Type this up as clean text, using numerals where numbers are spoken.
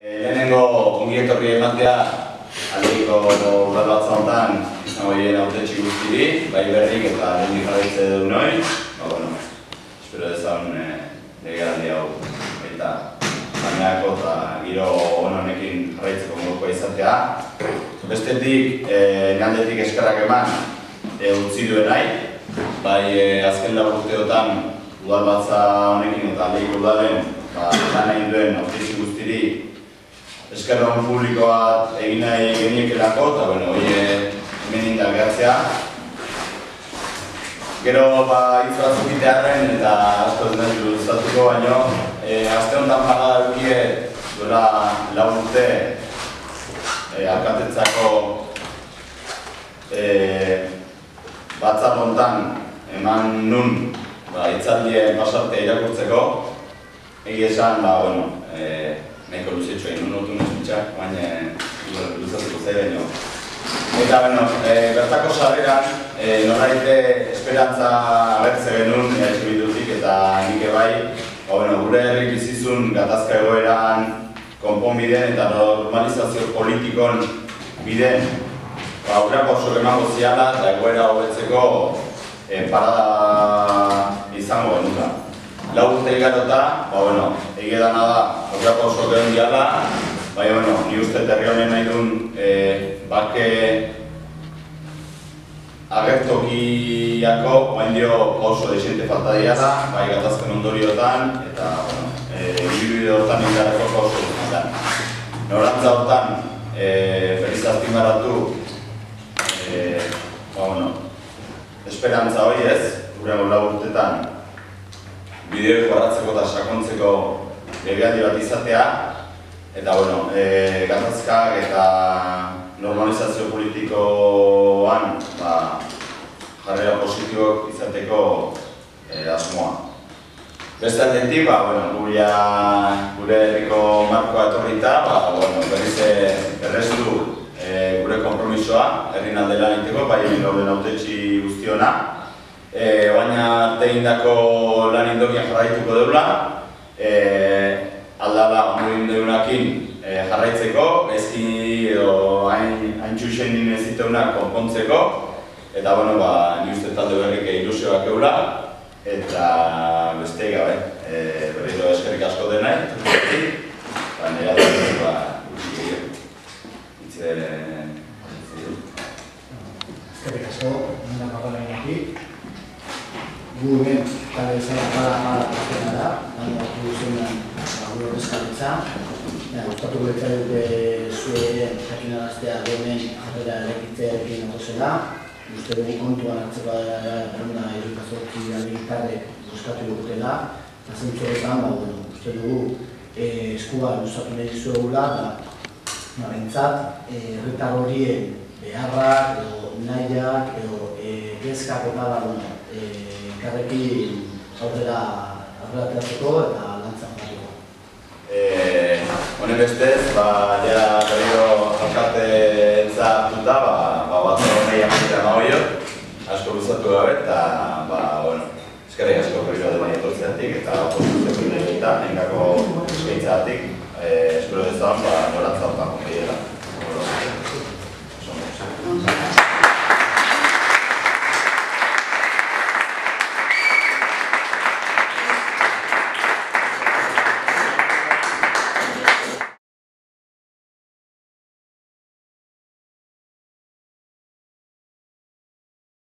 Lehenengo ongi etorri ematea aldiko udal batza honetan izango diren hautetxe guztiri, bai berrik eta lehendik jarraitze du noi. Espero dezan legealdi hau eta bainako eta giro honekin jarraitzeko modukoa izatea. Bestetik, nealdetik eskerrak eman utzi duen nahi, bai azken urteotan udal batza honekin eta aldiko udalen lan nahi duen hautetxe guztiri eskerron publikoa egin nahi geniekelako, eta hori hemen indak gehatzea. Gero hitz batzuk itearren eta asko ez nahi luzatuko, baino aste honetan pagada dukie duela 4 urte alkatetzako batzar honetan eman nun hitzaldien pasarte irakurtzeko. Egi esan, nahiko luzetxo egin notu nuzitxak, baina luzatuko zaila. Eta, bertako sarreran, noraite esperantza agertze genuen bildutik eta nik bai, gure herrik bizizun gatazka egoeran konponbideen eta normalizazio politikon bideen aurreko oso emango ziala eta egoera hobetzeko parada izango genuka. 4 urte igarota, egia dana da, aurreko oso gehien diala, baina, ni uste herri honen nahi duen bake agertokiako oaindio oso desente falta diala, bai gatazken ondoriotan, eta, bide hortan indarreko oso dutan. Norantza hortan, berriz azpimarratu, esperantza hori ez, gure 4 urtetan, bideoek barratzeko eta sakontzeko legealdi bat izatea, eta gatazkak eta normalizazio politikoan jarrera positiboak izateko asmoa. Beste aldetik, gure herriko markoa etorrita, berriz erreztu gure konpromisoa, herrin alde lan egiteko, bai egin gauden hautetxi guztiona. Baina arte egindako lan indokian jarraituko deula, aldala ondorin deunakin jarraitzeko, ezki edo hain txuxen nien ez ziteunak konpontzeko, eta ni uste talde berrik ilusioak eula, eta beste gabe, berriro eskerrik asko denai, nire aldera eskerrik asko, nire magaleinak gu hemen talde izan bada azkena da, baina duzuenan gure horrezkaritza. Gustatu guretzea dute zue jakinaraztea hemen jarrera elekitzearekin agozela. Uste dugu kontuan hartzeko berruna irukazortzi aldigitarrek buskatu dugutela. Zentzu horretan, uste dugu eskua luzatu nahi dizuegula, behintzat herritar horien beharrak edo nahiak edo kezkak eta elkarrekin aurrera ateratzeko eta lantzan jarriko. Honen bestez, berriro alkateetza hartuta, batzar honei amaitera magoio, asko luzatu gabe, eta eskerrik asko berriro dena etortzeatik eta oposizio egita, nengako eskaitzeatik, espero dezan, norantza hortan konbidela.